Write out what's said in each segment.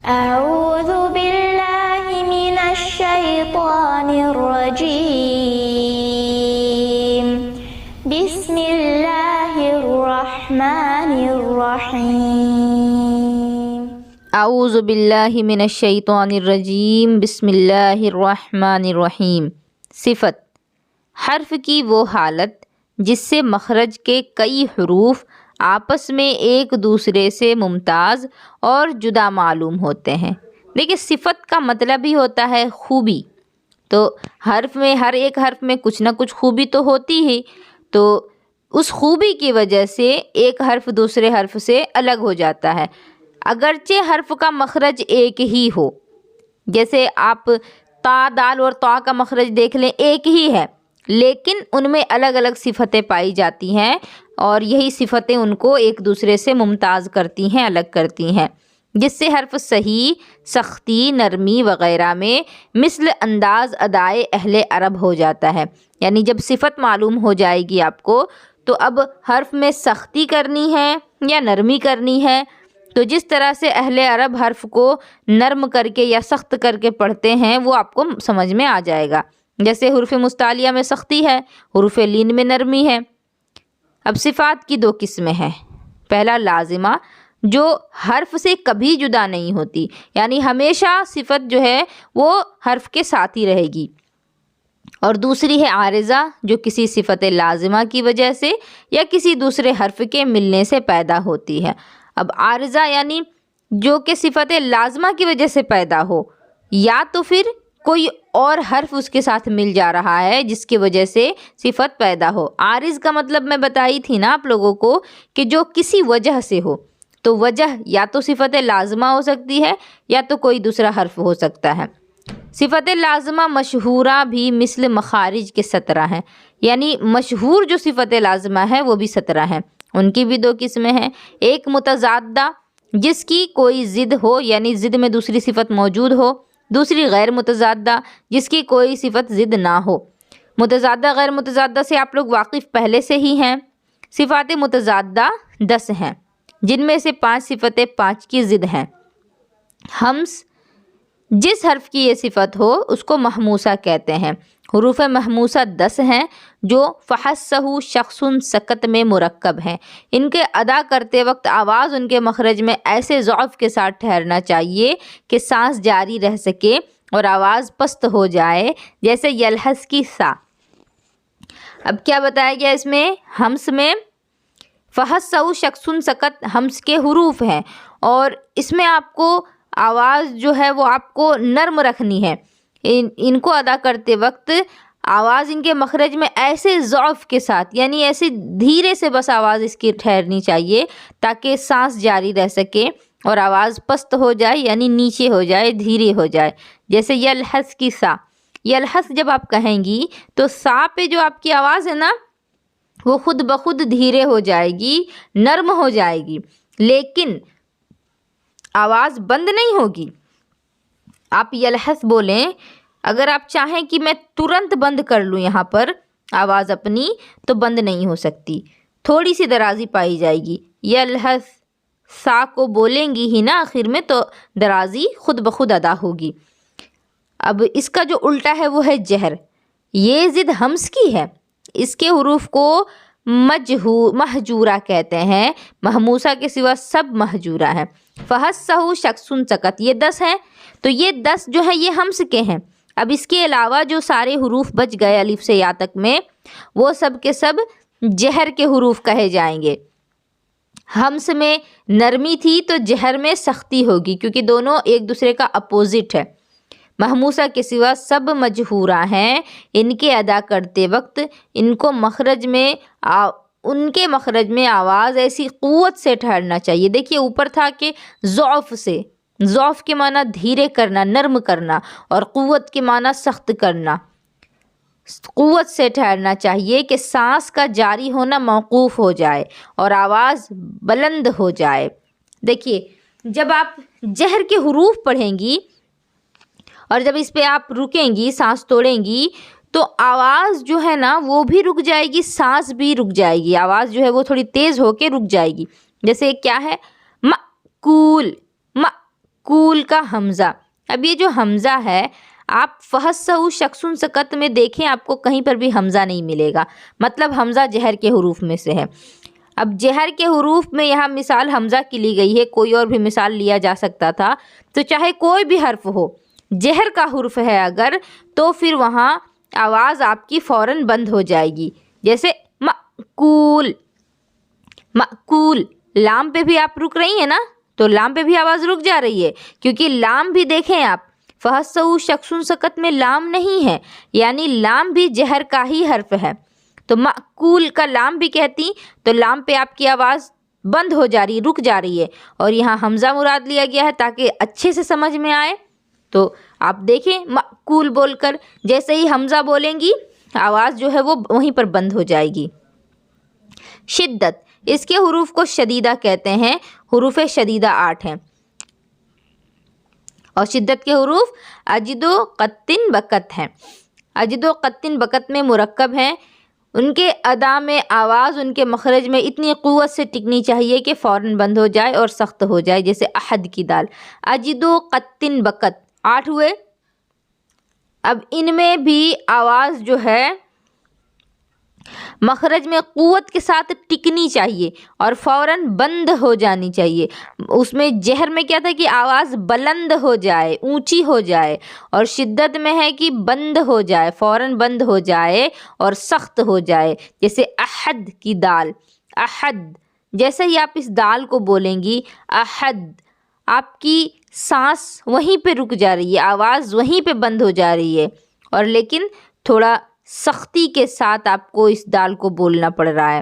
أعوذ بالله من الشيطان الرجيم بسم الله الرحمن الرحيم اعوذ باللہ من الشیطان الرجیم بسم اللہ الرحمن الرحیم۔ صفت، حرف کی وہ حالت جس سے مخرج کے کئی حروف آپس میں ایک دوسرے سے ممتاز اور جدا معلوم ہوتے ہیں۔ دیکھیں، صفت کا مطلب ہی ہوتا ہے خوبی، تو حرف میں ہر ایک حرف میں کچھ نہ کچھ خوبی تو ہوتی ہی، تو اس خوبی کی وجہ سے ایک حرف دوسرے حرف سے الگ ہو جاتا ہے، اگرچہ حرف کا مخرج ایک ہی ہو۔ جیسے آپ تا، دال اور طا کا مخرج دیکھ لیں، ایک ہی ہے، لیکن ان میں الگ الگ صفتیں پائی جاتی ہیں، اور یہی صفتیں ان کو ایک دوسرے سے ممتاز کرتی ہیں، الگ کرتی ہیں، جس سے حرف صحیح، سختی، نرمی وغیرہ میں مثل انداز ادائے اہل عرب ہو جاتا ہے۔ یعنی جب صفت معلوم ہو جائے گی آپ کو، تو اب حرف میں سختی کرنی ہے یا نرمی کرنی ہے، تو جس طرح سے اہل عرب حرف کو نرم کر کے یا سخت کر کے پڑھتے ہیں وہ آپ کو سمجھ میں آ جائے گا۔ جیسے حروف مستعلیہ میں سختی ہے، حروف لین میں نرمی ہے۔ اب صفات کی دو قسمیں ہیں۔ پہلا لازمہ، جو حرف سے کبھی جدا نہیں ہوتی، یعنی ہمیشہ صفت جو ہے وہ حرف کے ساتھ ہی رہے گی، اور دوسری ہے عارضہ، جو کسی صفت لازمہ کی وجہ سے یا کسی دوسرے حرف کے ملنے سے پیدا ہوتی ہے۔ اب عارضہ یعنی جو کہ صفت لازمہ کی وجہ سے پیدا ہو، یا تو پھر کوئی اور حرف اس کے ساتھ مل جا رہا ہے جس کی وجہ سے صفت پیدا ہو۔ عارض کا مطلب میں بتائی تھی نا آپ لوگوں کو، کہ جو کسی وجہ سے ہو، تو وجہ یا تو صفت لازمہ ہو سکتی ہے یا تو کوئی دوسرا حرف ہو سکتا ہے۔ صفت لازمہ مشہورہ بھی مثل مخارج کے 17 ہیں، یعنی مشہور جو صفت لازمہ ہے وہ بھی 17 ہیں۔ ان کی بھی دو قسمیں ہیں، ایک متضادہ جس کی کوئی ضد ہو، یعنی ضد میں دوسری صفت موجود ہو، دوسری غیر متضادہ جس کی کوئی صفت ضد نہ ہو۔ متضادہ غیر متضادہ سے آپ لوگ واقف پہلے سے ہی ہیں۔ صفات متضادہ 10 ہیں، جن میں سے 5 صفتیں 5 کی ضد ہیں۔ ہمس، جس حرف کی یہ صفت ہو اس کو محموسہ کہتے ہیں۔ حروف محموسہ 10 ہیں جو فحسہ شخص سکت میں مرکب ہیں۔ ان کے ادا کرتے وقت آواز ان کے مخرج میں ایسے ضعف کے ساتھ ٹھہرنا چاہیے کہ سانس جاری رہ سکے اور آواز پست ہو جائے، جیسے یلحس کی سا۔ اب کیا بتایا گیا اس میں؟ ہمس میں فحسہ شخص سکت ہمس کے حروف ہیں، اور اس میں آپ کو آواز جو ہے وہ آپ کو نرم رکھنی ہے۔ ان کو ادا کرتے وقت آواز ان کے مخرج میں ایسے ضعف کے ساتھ، یعنی ایسے دھیرے سے بس آواز اس کی ٹھہرنی چاہیے تاکہ سانس جاری رہ سکے اور آواز پست ہو جائے، یعنی نیچے ہو جائے، دھیرے ہو جائے، جیسے یلحس کی سا۔ یلحس جب آپ کہیں گی تو سا پہ جو آپ کی آواز ہے نا وہ خود بخود دھیرے ہو جائے گی، نرم ہو جائے گی، لیکن آواز بند نہیں ہوگی۔ آپ یلحس بولیں، اگر آپ چاہیں کہ میں ترنت بند کر لوں یہاں پر آواز اپنی، تو بند نہیں ہو سکتی، تھوڑی سی درازی پائی جائے گی۔ یلحس، سا کو بولیں گی ہی نا آخر میں، تو درازی خود بخود ادا ہوگی۔ اب اس کا جو الٹا ہے وہ ہے جہر، یہ ضد ہمس کی ہے، اس کے حروف کو مہجورہ کہتے ہیں، محموسہ کے سوا سب مہجورہ ہیں۔ فحسہ شخص سکت، یہ 10 ہیں، تو یہ 10 جو ہے یہ ہمس کے ہیں۔ اب اس کے علاوہ جو سارے حروف بچ گئے الف سے یا تک میں، وہ سب کے سب جہر کے حروف کہے جائیں گے۔ ہمس میں نرمی تھی تو جہر میں سختی ہوگی، کیونکہ دونوں ایک دوسرے کا اپوزٹ ہے۔ محموسہ کے سوا سب مجہورہ ہیں، ان کے ادا کرتے وقت ان کے مخرج میں آواز ایسی قوت سے ٹھہرنا چاہیے۔ دیکھیے اوپر تھا کہ ضعف سے، ضعف کے معنی دھیرے کرنا، نرم کرنا، اور قوت کے معنی سخت کرنا۔ قوت سے ٹھہرنا چاہیے کہ سانس کا جاری ہونا موقوف ہو جائے اور آواز بلند ہو جائے۔ دیکھیے جب آپ جہر کے حروف پڑھیں گی اور جب اس پہ آپ رکیں گی، سانس توڑیں گی، تو آواز جو ہے نا وہ بھی رک جائے گی، سانس بھی رک جائے گی، آواز جو ہے وہ تھوڑی تیز ہو کے رک جائے گی۔ جیسے کیا ہے؟ مأکول، کول کا حمزہ. اب یہ جو حمزہ ہے آپ فحصہ شخص سکت میں دیکھیں آپ کو کہیں پر بھی حمزہ نہیں ملے گا، مطلب حمزہ جہر کے حروف میں سے ہے. اب جہر کے حروف میں یہاں مثال حمزہ کی لی گئی ہے، کوئی اور بھی مثال لیا جا سکتا تھا. تو چاہے کوئی بھی حرف ہو، جہر کا حرف ہے اگر، تو پھر وہاں آواز آپ کی فوراً بند ہو جائے گی. جیسے مأکول، مأکول، لام پہ بھی آپ رک رہی ہیں نا، تو لام پہ بھی آواز رک جا رہی ہے، کیونکہ لام بھی دیکھیں آپ فحصہ شخص سکت میں لام نہیں ہے، یعنی لام بھی جہر کا ہی حرف ہے. تو مأکول کا لام بھی کہتی تو لام پہ آپ کی آواز بند ہو جا رہی، رک جا رہی ہے، اور یہاں حمزہ مراد لیا گیا ہے تاکہ اچھے سے سمجھ میں آئے. تو آپ دیکھیں مأکول بول کر جیسے ہی حمزہ بولیں گی آواز جو ہے وہ وہیں پر بند ہو جائے گی. شدت، اس کے حروف کو شدیدہ کہتے ہیں. حروف شدیدہ 8 ہیں اور شدت کے حروف اجد و قطن بکت ہیں. اجد و قطن بکت میں مرکب ہیں، ان کے ادا میں آواز ان کے مخرج میں اتنی قوت سے ٹکنی چاہیے کہ فوراً بند ہو جائے اور سخت ہو جائے. جیسے احد کی دال، اجد و قطن بکت 8 ہوئے. اب ان میں بھی آواز جو ہے مخرج میں قوت کے ساتھ ٹکنی چاہیے اور فوراً بند ہو جانی چاہیے. اس میں جہر میں کیا تھا کہ آواز بلند ہو جائے، اونچی ہو جائے، اور شدت میں ہے کہ بند ہو جائے، فوراً بند ہو جائے اور سخت ہو جائے. جیسے احد کی دال، احد، جیسے ہی آپ اس دال کو بولیں گی احد، آپ کی سانس وہیں پہ رک جا رہی ہے، آواز وہیں پہ بند ہو جا رہی ہے، اور لیکن تھوڑا سختی کے ساتھ آپ کو اس دال کو بولنا پڑ رہا ہے.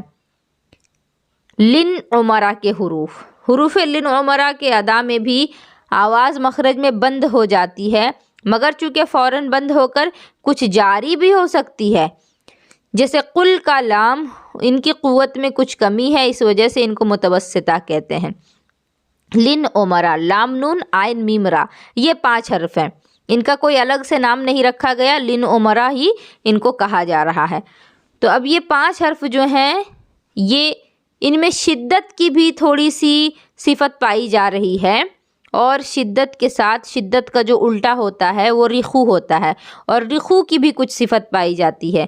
لن عمرہ کے حروف، حروف لن عمرہ کے ادا میں بھی آواز مخرج میں بند ہو جاتی ہے، مگر چونکہ فوراً بند ہو کر کچھ جاری بھی ہو سکتی ہے. جیسے قل کا لام، ان کی قوت میں کچھ کمی ہے، اس وجہ سے ان کو متوسطہ کہتے ہیں. لن عمرہ، لام نون عین میم را، یہ 5 حرف ہیں، ان کا کوئی الگ سے نام نہیں رکھا گیا، لن عمرہ ہی ان کو کہا جا رہا ہے. تو اب یہ 5 حرف جو ہیں یہ ان میں شدت کی بھی تھوڑی سی صفت پائی جا رہی ہے، اور شدت کے ساتھ شدت کا جو الٹا ہوتا ہے وہ رخو ہوتا ہے، اور رخو کی بھی کچھ صفت پائی جاتی ہے.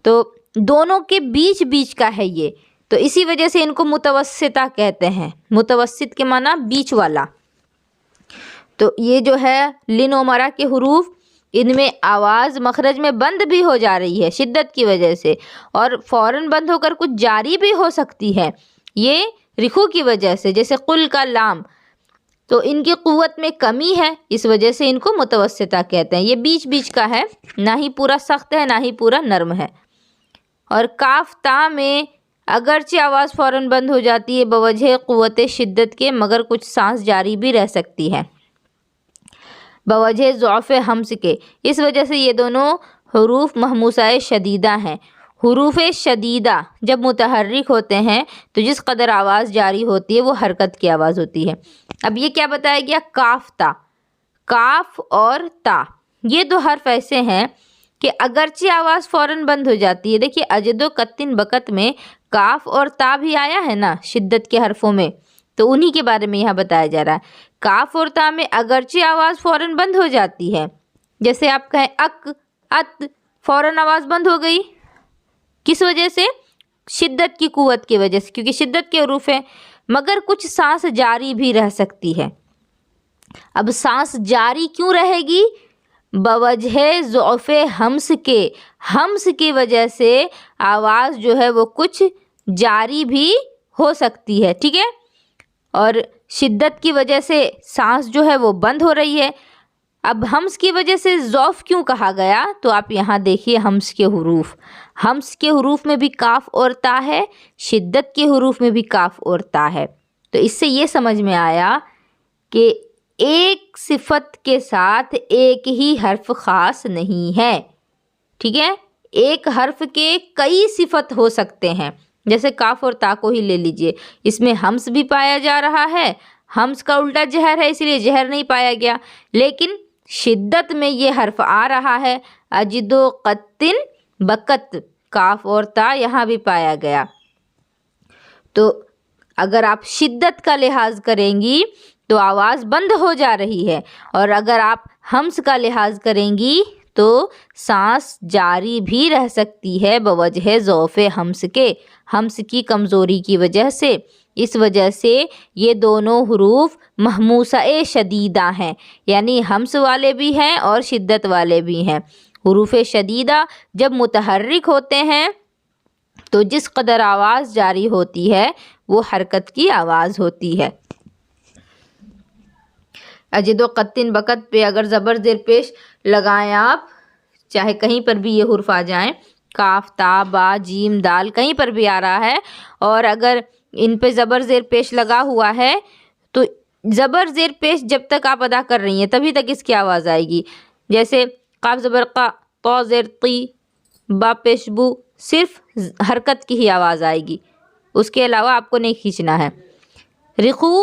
تو دونوں کے بیچ بیچ کا ہے یہ، تو اسی وجہ سے ان کو متوسطہ کہتے ہیں. متوسط کے معنی بیچ والا. تو یہ جو ہے لن عمرہ کے حروف، ان میں آواز مخرج میں بند بھی ہو جا رہی ہے شدت کی وجہ سے، اور فوراً بند ہو کر کچھ جاری بھی ہو سکتی ہے یہ رخو کی وجہ سے. جیسے قل کا لام، تو ان کی قوت میں کمی ہے، اس وجہ سے ان کو متوسطہ کہتے ہیں. یہ بیچ بیچ کا ہے، نہ ہی پورا سخت ہے نہ ہی پورا نرم ہے. اور کاف تا میں اگرچہ آواز فوراً بند ہو جاتی ہے بوجہ قوت شدت کے، مگر کچھ سانس جاری بھی رہ سکتی ہے بوجہ ضعف حمز کے. اس وجہ سے یہ دونوں حروف محموسہ شدیدہ ہیں. حروف شدیدہ جب متحرک ہوتے ہیں تو جس قدر آواز جاری ہوتی ہے وہ حرکت کی آواز ہوتی ہے. اب یہ کیا بتایا گیا؟ کاف تا، کاف اور تا، یہ 2 حرف ایسے ہیں کہ اگرچہ آواز فوراً بند ہو جاتی ہے. دیکھیے اجد و قطن بکت میں کاف اور تا بھی آیا ہے نا شدت کے حرفوں میں، تو انہی کے بارے میں یہاں بتایا جا رہا ہے. کاف اور تا میں اگرچہ آواز فوراً بند ہو جاتی ہے، جیسے آپ کہیں اک، ات، فوراً آواز بند ہو گئی، کس وجہ سے؟ شدت کی قوت کی وجہ سے، کیونکہ شدت کے حروف ہیں، مگر کچھ سانس جاری بھی رہ سکتی ہے. اب سانس جاری کیوں رہے گی؟ بوجہ ضعف حمز کے، حمز کی وجہ سے آواز جو ہے وہ کچھ جاری بھی ہو سکتی ہے، ٹھیک ہے، اور شدت کی وجہ سے سانس جو ہے وہ بند ہو رہی ہے. اب حمز کی وجہ سے ضعف کیوں کہا گیا؟ تو آپ یہاں دیکھیے حمز کے حروف، حمز کے حروف میں بھی کاف اور تا ہے، شدت کے حروف میں بھی کاف اور تا ہے. تو اس سے یہ سمجھ میں آیا کہ ایک صفت کے ساتھ ایک ہی حرف خاص نہیں ہے، ٹھیک ہے، ایک حرف کے کئی صفت ہو سکتے ہیں. جیسے کاف اور تا کو ہی لے لیجئے، اس میں حمز بھی پایا جا رہا ہے، حمز کا الٹا جہر ہے اس لیے جہر نہیں پایا گیا، لیکن شدت میں یہ حرف آ رہا ہے. اجد و قطن بکت، کاف اور تا یہاں بھی پایا گیا. تو اگر آپ شدت کا لحاظ کریں گی تو آواز بند ہو جا رہی ہے، اور اگر آپ ہمس کا لحاظ کریں گی تو سانس جاری بھی رہ سکتی ہے بوجہ ضعف ہمس کے، ہمس کی کمزوری کی وجہ سے۔ اس وجہ سے یہ دونوں حروف محموسہ شدیدہ ہیں، یعنی ہمس والے بھی ہیں اور شدت والے بھی ہیں۔ حروف شدیدہ جب متحرک ہوتے ہیں تو جس قدر آواز جاری ہوتی ہے وہ حرکت کی آواز ہوتی ہے۔ اجد و قطن بقت پہ اگر زبر زیر پیش لگائیں آپ، چاہے کہیں پر بھی یہ حرف آ جائیں، کاف، تا، با، جیم، دال، کہیں پر بھی آ رہا ہے، اور اگر ان پہ زبر زیر پیش لگا ہوا ہے تو زبر زیر پیش جب تک آپ ادا کر رہی ہیں تبھی تک اس کی آواز آئے گی۔ جیسے قاف زبر قا، طا زیر قی، با پیش بو، صرف حرکت کی ہی آواز آئے گی، اس کے علاوہ آپ کو نہیں کھینچنا ہے۔ رخو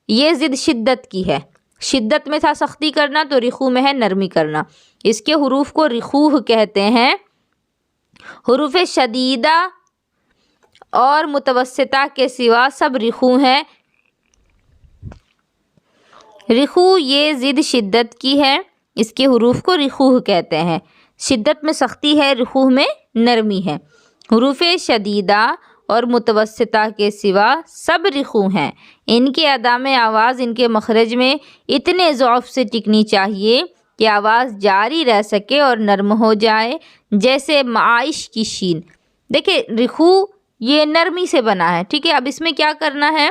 یہ ضد شدت کی ہے، شدت میں تھا سختی کرنا تو رخو میں ہے نرمی کرنا، اس کے حروف کو رخوہ کہتے ہیں۔ حروف شدیدہ اور متوسطہ کے سوا سب رخو ہیں۔ رخو یہ ضد شدت کی ہے، اس کے حروف کو رخوہ کہتے ہیں۔ شدت میں سختی ہے، رخوہ میں نرمی ہے۔ حروف شدیدہ اور متوسطہ کے سوا سب رخو ہیں، ان کے ادا میں آواز ان کے مخرج میں اتنے ضعف سے ٹکنی چاہیے کہ آواز جاری رہ سکے اور نرم ہو جائے، جیسے معائش کی شین۔ دیکھیں رخو یہ نرمی سے بنا ہے، ٹھیک ہے۔ اب اس میں کیا کرنا ہے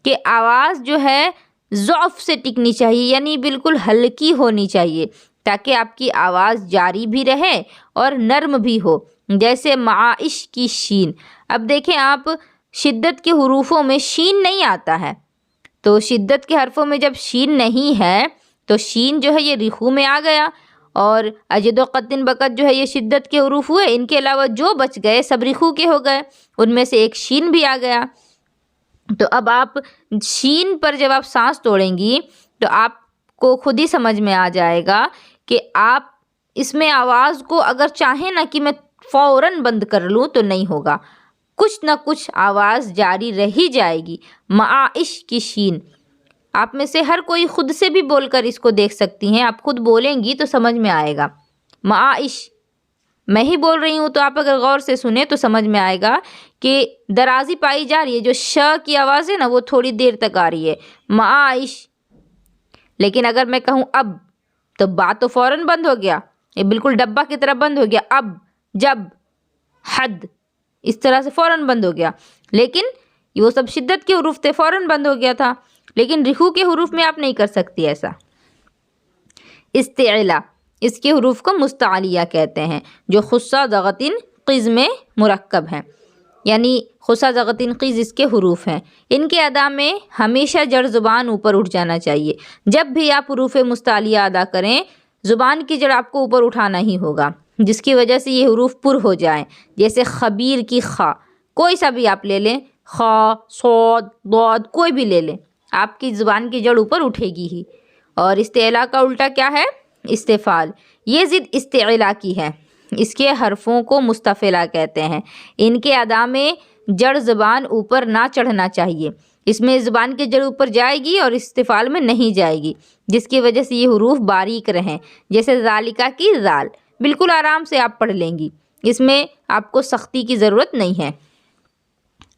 کہ آواز جو ہے ضعف سے ٹکنی چاہیے، یعنی بالکل ہلکی ہونی چاہیے تاکہ آپ کی آواز جاری بھی رہے اور نرم بھی ہو، جیسے معائش کی شین۔ اب دیکھیں آپ شدت کے حروفوں میں شین نہیں آتا ہے، تو شدت کے حرفوں میں جب شین نہیں ہے تو شین جو ہے یہ رخو میں آ گیا، اور اجد و قطن بقت جو ہے یہ شدت کے حروف ہوئے، ان کے علاوہ جو بچ گئے سب رخو کے ہو گئے، ان میں سے ایک شین بھی آ گیا۔ تو اب آپ شین پر جب آپ سانس توڑیں گی تو آپ کو خود ہی سمجھ میں آ جائے گا کہ آپ اس میں آواز کو اگر چاہیں نا کہ میں فوراً بند کر لوں تو نہیں ہوگا، کچھ نہ کچھ آواز جاری رہ ہی جائے گی۔ معائش کی شین، آپ میں سے ہر کوئی خود سے بھی بول کر اس کو دیکھ سکتی ہیں، آپ خود بولیں گی تو سمجھ میں آئے گا۔ معائش میں ہی بول رہی ہوں تو آپ اگر غور سے سنیں تو سمجھ میں آئے گا کہ درازی پائی جا رہی ہے، جو ش کی آواز ہے نا وہ تھوڑی دیر تک آ رہی ہے، معائش۔ لیکن اگر میں کہوں اب تو بات تو فوراً بند ہو گیا، یہ بالکل ڈبہ کی طرح بند ہو گیا، اب، جب، حد، اس طرح سے فوراً بند ہو گیا۔ لیکن وہ سب شدت کے حروف تھے، فوراً بند ہو گیا تھا، لیکن رخو کے حروف میں آپ نہیں کر سکتی ایسا۔ استعلا، اس کے حروف کو مستعلیہ کہتے ہیں، جو خصہ ضغطن قز میں مرکب ہیں، یعنی خصہ ضغطن قز اس کے حروف ہیں۔ ان کے ادا میں ہمیشہ جڑ زبان اوپر اٹھ جانا چاہیے، جب بھی آپ حروف مستعلیہ ادا کریں زبان کی جڑ آپ کو اوپر اٹھانا ہی ہوگا، جس کی وجہ سے یہ حروف پر ہو جائیں۔ جیسے خبیر کی خا، کوئی سا بھی آپ لے لیں، خا، صاد، ضاد، کوئی بھی لے لیں، آپ کی زبان کی جڑ اوپر اٹھے گی ہی۔ اور استعلا کا الٹا کیا ہے؟ استفال، یہ ضد استعلا کی ہے، اس کے حرفوں کو مستفلا کہتے ہیں۔ ان کے ادا میں جڑ زبان اوپر نہ چڑھنا چاہیے، اس میں زبان کی جڑ اوپر جائے گی اور استفال میں نہیں جائے گی، جس کی وجہ سے یہ حروف باریک رہیں۔ جیسے ذالکا کی ذال، بالکل آرام سے آپ پڑھ لیں گی، اس میں آپ کو سختی کی ضرورت نہیں ہے۔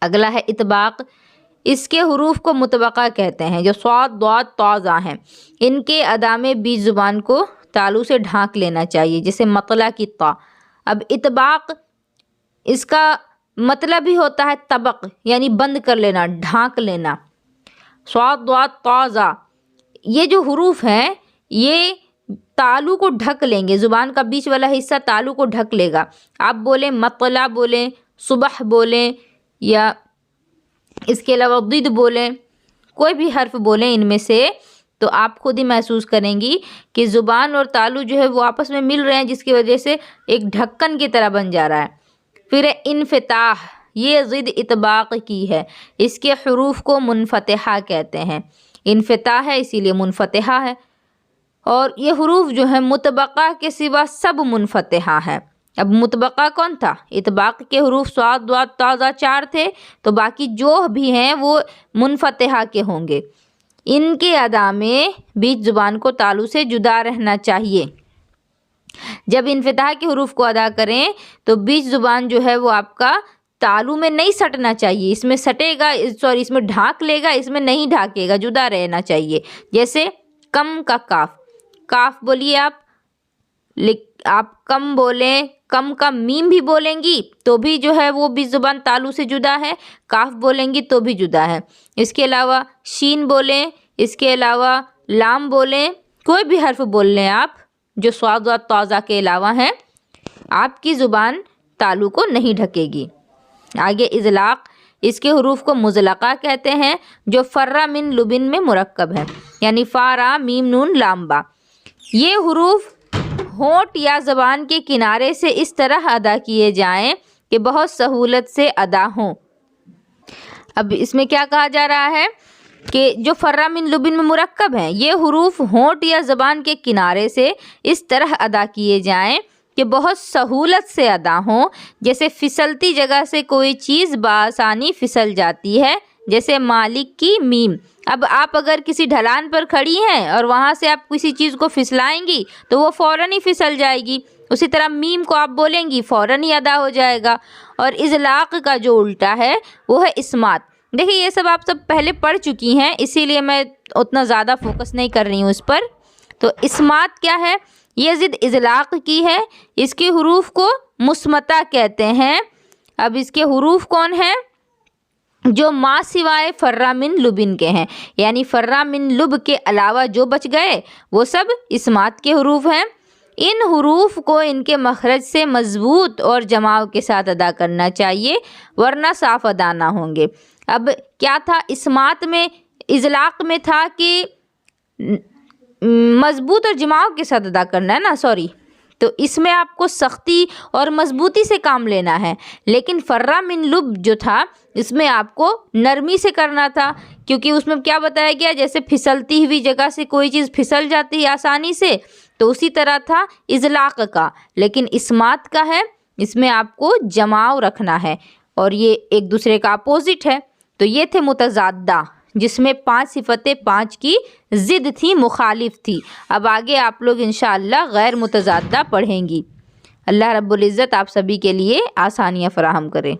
اگلا ہے اطباق، اس کے حروف کو مطبقہ کہتے ہیں، جو صاد، ضاد، طا، ظا ہیں۔ ان کے ادا میں بیچ زبان کو تالو سے ڈھانک لینا چاہیے، جیسے مطلع کی طا۔ اب اطباق اس کا مطلب ہی ہوتا ہے طبق، یعنی بند کر لینا، ڈھانک لینا۔ صاد، ضاد، طا، ظا، یہ جو حروف ہیں یہ تالو کو ڈھک لیں گے، زبان کا بیچ والا حصہ تالو کو ڈھک لے گا۔ آپ بولیں مطلع بولیں، صبح بولیں، یا اس کے علاوہ ضد بولیں، کوئی بھی حرف بولیں ان میں سے، تو آپ خود ہی محسوس کریں گی کہ زبان اور تالو جو ہے وہ آپس میں مل رہے ہیں، جس کی وجہ سے ایک ڈھکن کی طرح بن جا رہا ہے۔ پھر انفتاح، یہ ضد اطباق کی ہے، اس کے حروف کو منفتحہ کہتے ہیں، انفتاح ہے اسی لیے منفتحہ ہے۔ اور یہ حروف جو ہیں مطبقہ کے سوا سب منفتحہ ہے۔ اب مطبقہ کون تھا؟ اطباق کے حروف صاد، ضاد، طا، ظا 4 تھے، تو باقی جو بھی ہیں وہ منفتحہ کے ہوں گے۔ ان کے ادا میں بیچ زبان کو تالو سے جدا رہنا چاہیے۔ جب انفتاح کے حروف کو ادا کریں تو بیچ زبان جو ہے وہ آپ کا تالو میں نہیں سٹنا چاہیے، اس میں سٹے گا، اس میں ڈھانک لے گا، اس میں نہیں ڈھانکے گا، جدا رہنا چاہیے۔ جیسے کم کا کاف، کاف بولیے آپ کم بولیں، کم کا میم بھی بولیں گی تو بھی جو ہے وہ بیچ زبان تالو سے جدا ہے، کاف بولیں گی تو بھی جدا ہے۔ اس کے علاوہ شین بولیں، اس کے علاوہ لام بولیں، کوئی بھی حرف بول لیں آپ جو صاد و طازہ کے علاوہ ہیں، آپ کی زبان تالو کو نہیں ڈھکے گی۔ آگے اذلاق، اس کے حروف کو مزلقہ کہتے ہیں جو فرا من لبن میں مرکب ہے، یعنی فا را میم نون لام با۔ یہ حروف ہونٹ یا زبان کے کنارے سے اس طرح ادا کیے جائیں کہ بہت سہولت سے ادا ہوں۔ اب اس میں کیا کہا جا رہا ہے کہ جو فرا من لبن میں مرکب ہیں یہ حروف ہونٹ یا زبان کے کنارے سے اس طرح ادا کیے جائیں کہ بہت سہولت سے ادا ہوں، جیسے پھسلتی جگہ سے کوئی چیز بآسانی پھسل جاتی ہے، جیسے مالک کی میم۔ اب آپ اگر کسی ڈھلان پر کھڑی ہیں اور وہاں سے آپ کسی چیز کو پھسلائیں گی تو وہ فوراً ہی پھسل جائے گی، اسی طرح میم کو آپ بولیں گی فوراً ہی ادا ہو جائے گا۔ اور اذلاق کا جو الٹا ہے وہ ہے اسمات۔ دیکھیں یہ سب آپ سب پہلے پڑھ چکی ہیں، اسی لیے میں اتنا زیادہ فوکس نہیں کر رہی ہوں اس پر۔ تو اسمات کیا ہے؟ یہ ضد اذلاق کی ہے، اس کے حروف کو مصمتہ کہتے ہیں۔ اب اس کے حروف کون ہیں؟ جو ما سوائے فرا من لبن کے ہیں، یعنی فرا من لب کے علاوہ جو بچ گئے وہ سب اسمات کے حروف ہیں۔ ان حروف کو ان کے مخرج سے مضبوط اور جماؤ کے ساتھ ادا کرنا چاہیے ورنہ صاف ادا نہ ہوں گے۔ اب کیا تھا اسمات میں، اذلاق میں تھا کہ مضبوط اور جماؤ کے ساتھ ادا کرنا ہے نا، تو اس میں آپ کو سختی اور مضبوطی سے کام لینا ہے، لیکن فرا من لب جو تھا اس میں آپ کو نرمی سے کرنا تھا، کیونکہ اس میں کیا بتایا گیا، جیسے پھسلتی ہوئی جگہ سے کوئی چیز پھسل جاتی ہے آسانی سے، تو اسی طرح تھا اذلاق کا۔ لیکن اسمات کا ہے، اس میں آپ کو جماؤ رکھنا ہے اور یہ ایک دوسرے کا اپوزٹ ہے۔ تو یہ تھے متضادہ، جس میں 5 صفتیں 5 کی ضد تھی، مخالف تھی۔ اب آگے آپ لوگ انشاءاللہ غیر متضادہ پڑھیں گی۔ اللہ رب العزت آپ سبھی کے لیے آسانیاں فراہم کرے۔